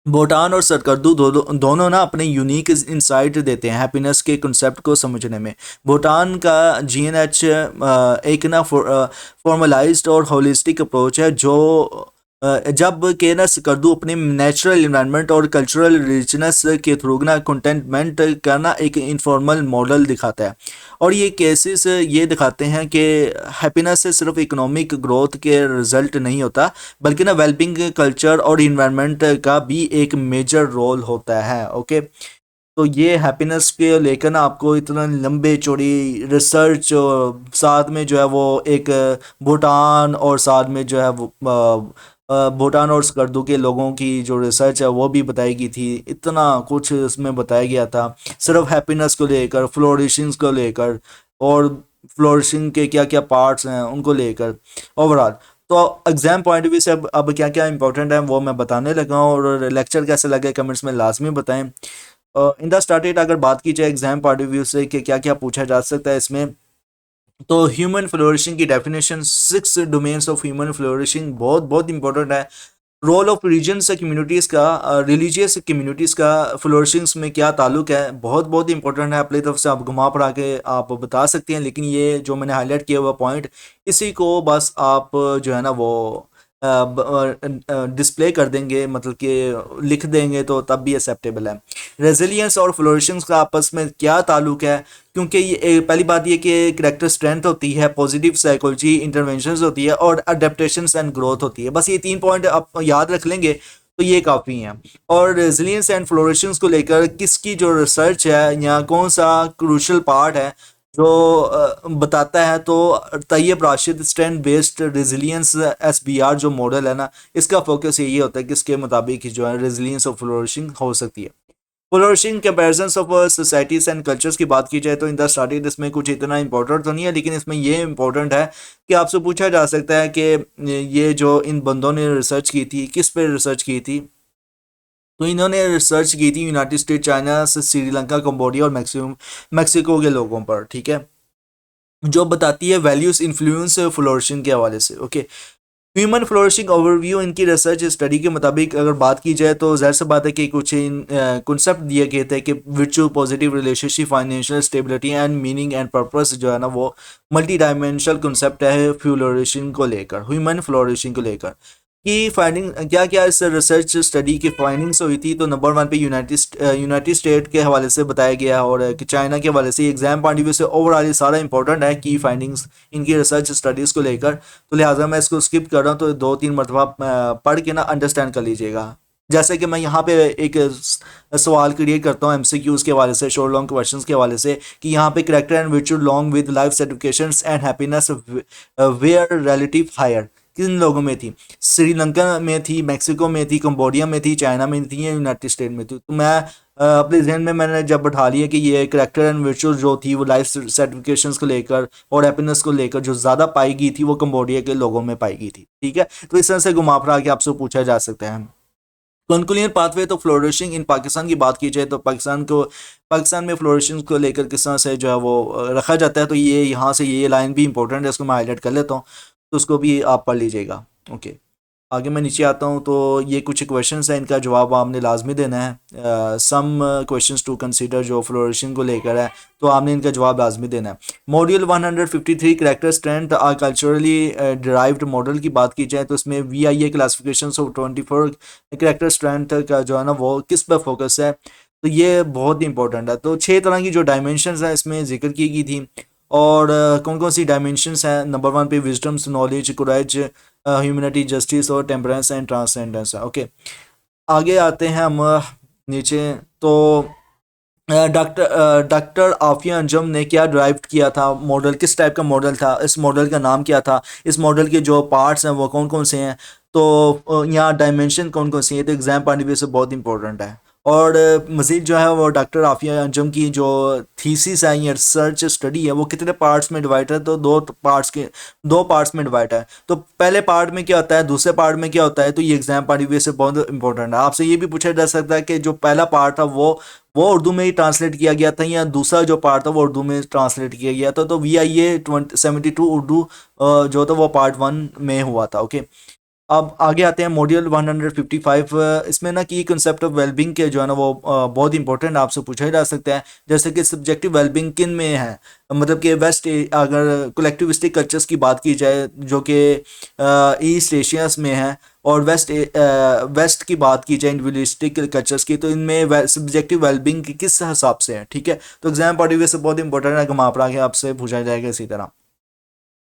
S1: भूटान और सरकर्दू दोनों ना अपने यूनिक इंसाइट देते हैं हैप्पीनेस के कॉन्सेप्ट को समझने में। भूटान का GNH एक ना फॉर्मलाइज्ड और होलिस्टिक अप्रोच है, जो जब के ना स्कर्दू अपने नेचुरल इन्वायरमेंट और कल्चरल रिचनेस के थ्रू ना कंटेनमेंट का ना एक इनफॉर्मल मॉडल दिखाता है। और ये केसेस ये दिखाते हैं कि हैप्पीनेस से सिर्फ इकोनॉमिक ग्रोथ के रिजल्ट नहीं होता, बल्कि ना वेलबिंग कल्चर और इन्वायरमेंट का भी एक मेजर रोल होता है। ओके, तो ये हैप्पीनेस के लेकर ना आपको इतना लंबे चौड़ी रिसर्च साथ में जो है वो एक भूटान और साथ में जो है वो भूटान और स्कर्दू के लोगों की जो रिसर्च है वो भी बताई गई थी। इतना कुछ इसमें बताया गया था सिर्फ हैप्पीनेस को लेकर, फ्लोरिशिंग को लेकर और फ्लोरिशिंग के क्या क्या पार्ट्स हैं उनको लेकर ओवरऑल। तो एग्जाम पॉइंट ऑफ व्यू से अब क्या क्या इंपॉर्टेंट है वो मैं बताने लगा हूँ, और लेक्चर कैसे लगे कमेंट्स में लाजमी बताएं। इन द स्टार्टेड अगर बात की जाए एग्जाम पॉइंट ऑफ व्यू से कि क्या क्या पूछा जा सकता है इसमें, तो ह्यूमन फ्लोरिशिंग की definition, 6 domains of human flourishing बहुत बहुत इंपॉर्टेंट है। रोल ऑफ रीजन्स कम्युनिटीज़ का, रिलीजियस कम्युनिटीज़ का फ्लोरिशिंग्स में क्या ताल्लुक है, बहुत बहुत इंपॉर्टेंट है। अपनी तरफ से आप घुमा पड़ा के आप बता सकते हैं, लेकिन ये जो मैंने हाईलाइट किया हुआ पॉइंट, इसी को बस आप जो है ना वो डिस्प्ले कर देंगे, मतलब कि लिख देंगे तो तब भी एक्सेप्टेबल है। रेजिलियंस और फ्लोरिशिंग्स का आपस में क्या ताल्लुक है, क्योंकि ये पहली बात ये कि करेक्टर स्ट्रेंथ होती है, पॉजिटिव साइकोलॉजी इंटरवेंशंस होती है और अडेप्टेशंस एंड ग्रोथ होती है। बस ये 3 पॉइंट आप याद रख लेंगे तो ये काफ़ी हैं। और रेजिलियंस एंड फ्लोरिशिंग्स को लेकर किसकी जो रिसर्च है या कौन सा क्रूशल पार्ट है जो बताता है, तो Tayyab Rashid strength based resilience SBR जो मॉडल है ना, इसका फोकस यही होता है कि इसके मुताबिक जो है रेजिलियंस और फ्लोरिशिंग हो सकती है। Flourishing comparison of societies and cultures की बात की जाए तो इन द स्टार्टिंग इसमें कुछ इतना इंपॉर्टेंट तो नहीं है, लेकिन इसमें ये इंपॉर्टेंट है कि आपसे पूछा जा सकता है कि ये जो इन बंदों ने रिसर्च की थी किस पे रिसर्च की थी, तो इन्होंने रिसर्च की थी United state, China, Sri Lanka, Cambodia और मैक्सिको के लोगों पर। ठीक है, जो बताती है वैल्यूज इन्फ्लुएंस फ्लोरिशिंग के हवाले से। ओके, ह्यूमन फ्लोरिशिंग ओवरव्यू, इनकी रिसर्च स्टडी के मुताबिक अगर बात की जाए तो ज़ाहिर सी बात है कि कुछ इन कॉन्सेप्ट दिए गए थे कि virtual positive relationship, financial stability and meaning and purpose जो है ना वो मल्टी डायमेंशनल कॉन्सेप्ट है फ्लोरिशिंग को लेकर, ह्यूमन फ्लोरिशिंग को लेकर। की फाइंडिंग क्या क्या इस रिसर्च स्टडी की फाइंडिंग्स हुई थी, तो नंबर 1 पे यूनाइटेड स्टेट के हवाले से बताया गया, और कि चाइना के हवाले से। एग्जाम पॉइंट ऑफ व्यू से ओवरऑल ये सारा इंपॉर्टेंट है की फाइंडिंग्स इनकी रिसर्च स्टडीज़ को लेकर, तो लिहाजा मैं इसको स्किप कर रहा हूँ, तो 2-3 मरतबा पढ़ के ना अंडरस्टैंड कर लीजिएगा। जैसे कि मैं यहाँ पे एक सवाल क्रिएट करता हूँ MCQs के हवाले से, शॉर्ट लॉन्ग क्वेश्चंस के हवाले से, कि यहाँ पे character and virtual long with life certifications and happiness where relative higher किन लोगों में थी, श्रीलंका में थी, मैक्सिको में थी, कंबोडिया में थी, चाइना में थी या यूनाइटेड स्टेट में थी। तो मैं अपने जहन में मैंने जब बैठा लिया कि ये करेक्टर एंड वर्चुअल जो थी वो लाइफ सर्टिफिकेशंस को लेकर और हैप्पीनेस को लेकर जो ज़्यादा पाई गई थी वो कंबोडिया के लोगों में पाई गई थी। ठीक है, तो इस तरह से घुमा फिरा के आपसे पूछा जा सकता है। कंक्लूजन पाथवे, तो फ्लोरिशिंग इन पाकिस्तान की बात की जाए तो पाकिस्तान में फ्लोरिशिंग को लेकर किस तरह से जो है वो रखा जाता है, तो ये यहाँ से ये लाइन भी इंपॉर्टेंट है, इसको मैं हाईलाइट कर लेता हूँ, तो उसको भी आप पढ़ लीजिएगा। ओके, आगे मैं नीचे आता हूँ, तो ये कुछ क्वेश्चंस हैं, इनका जवाब आपने लाजमी देना है। सम क्वेश्चंस टू कंसीडर जो फ्लोरिशिंग को लेकर है, तो आपने इनका जवाब लाजमी देना है। Module 153 character strength are culturally derived model की बात की जाए तो इसमें VIA classification of 24 character strength का जो है ना वो किस पर फोकस है, तो ये बहुत इंपॉर्टेंट है। तो 6 तरह की जो डायमेंशंस हैं इसमें जिक्र की गई थी, और कौन कौन सी डायमेंशंस हैं, नंबर 1 पे विजडम्स, नॉलेज, करेज, ह्यूमैनिटी, जस्टिस और टेम्परेंस एंड ट्रांसेंडेंस है। ओके, आगे आते हैं हम नीचे, तो डॉक्टर आफिया अंजुम ने क्या ड्राइव किया था, मॉडल किस टाइप का मॉडल था, इस मॉडल का नाम क्या था, इस मॉडल के जो पार्ट्स हैं वो कौन कौन से हैं, तो यहाँ डायमेंशन कौन कौन सी है, तो एग्जाम पॉइंट ऑफ व्यू से बहुत इंपॉर्टेंट है। और मज़ीद जो है वो डॉक्टर आफिया अंजुम की जो थीसिस है या रिसर्च स्टडी है वो कितने पार्ट्स में डिवाइड है, तो दो पार्ट्स में डिवाइड है। तो पहले पार्ट में क्या होता है, दूसरे पार्ट में क्या होता है, तो ये एग्जाम पॉइंट ऑफ व्यू से बहुत इंपॉर्टेंट है। आपसे ये भी पूछा जा सकता है कि जो पहला पार्ट था वो उर्दू में ही ट्रांसलेट किया गया था या दूसरा जो पार्ट था वो उर्दू में ट्रांसलेट किया गया था, तो VIA 72 उर्दू जो था वो पार्ट 1 में हुआ था। ओके, अब आगे आते हैं मॉड्यूल 155। इसमें ना की कंसेप्ट ऑफ वेलबिंग के जो है ना वो बहुत इंपॉर्टेंट आपसे पूछा जा सकता है। जैसे कि सब्जेक्टिव वेलबिंग किन में है, मतलब कि अगर कलेक्टिविस्टिक कल्चर्स की बात की जाए जो कि ईस्ट एशियाज में है, और वेस्ट की बात की जाए इंडिविजुअलिस्टिक कल्चर्स की, तो इनमें सब्जेक्टिव वेलबिंग किस हिसाब से है, ठीक है। तो एग्जाम पॉइंट ऑफ व्यू से बहुत इंपॉर्टेंट है, घुमा फिरा के आपसे पूछा जाएगा इसी तरह।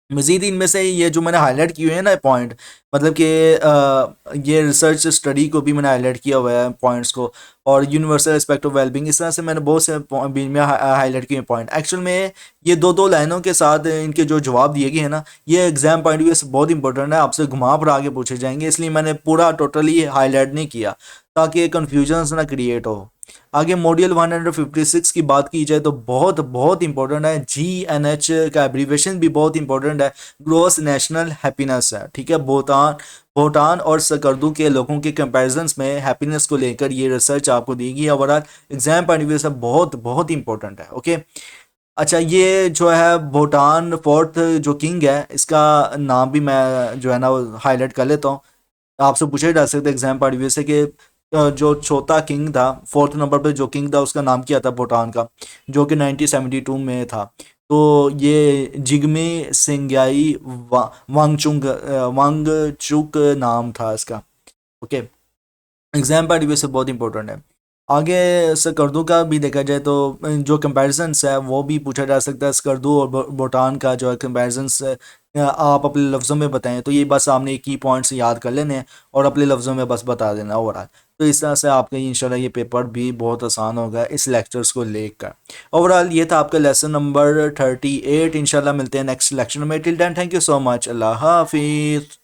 S1: मजीद इनमें से ये जो मैंने हाईलाइट किए हैं ना पॉइंट, मतलब कि ये रिसर्च स्टडी को भी मैंने हाईलाइट किया हुआ है पॉइंट्स को, और यूनिवर्सल एस्पेक्ट ऑफ वेलबींग, इस तरह से मैंने बहुत से बीच में हाईलाइट किए पॉइंट। एक्चुअल में ये दो दो लाइनों के साथ इनके जो जवाब दिए गए हैं ना, ये एग्जाम पॉइंट व्यू से बहुत इंपॉर्टेंट है, आपसे घुमा फिरा के पूछे जाएंगे, इसलिए मैंने पूरा टोटली हाईलाइट नहीं किया ताकि कन्फ्यूजन ना क्रिएट हो। आगे मॉड्यूल 156 की बात की जाए तो बहुत बहुत इंपॉर्टेंट है, GNH का एब्रीवेशन भी बहुत इंपॉर्टेंट है, ग्रोस नेशनल हैप्पीनेस है, ठीक है। भूटान और सकर्दू के लोगों के कंपैरिजंस में हैप्पीनेस को लेकर ये रिसर्च आपको दी गई, overall exam point of view से बहुत बहुत इंपॉर्टेंट है। ओके, अच्छा, ये जो है भूटान फोर्थ जो किंग है, इसका नाम भी मैं जो है ना हाईलाइट कर लेता हूँ। आपसे पूछा जा सकता है एग्जाम पॉइंट ऑफ व्यू से कि जो चौथा किंग था, फोर्थ नंबर पे जो किंग था उसका नाम क्या था भूटान का, जो कि 1972 में था। तो ये जिग्मे सेंग्याई वांगचुक नाम था इसका। Okay, exam point of view से बहुत इंपॉर्टेंट है। आगे स्कर्दू का भी देखा जाए तो जो कंपैरिजंस है वो भी पूछा जा सकता है, स्कर्दू और भूटान का जो है कंपैरिजंस आप अपने लफ्ज़ों में बताएं, तो ये बस आपने की पॉइंट्स याद कर लेने हैं और अपने लफ्ज़ों में बस बता देना ओवरऑल। तो इस तरह से आपका इंशाल्लाह ये पेपर भी बहुत आसान होगा इस लेक्चर्स को लेकर। ओवरऑल ये था आपका लेसन नंबर 38। इंशाल्लाह मिलते हैं नेक्स्ट लेक्चर में। Till then thank you so much, अल्लाह हाफिज़।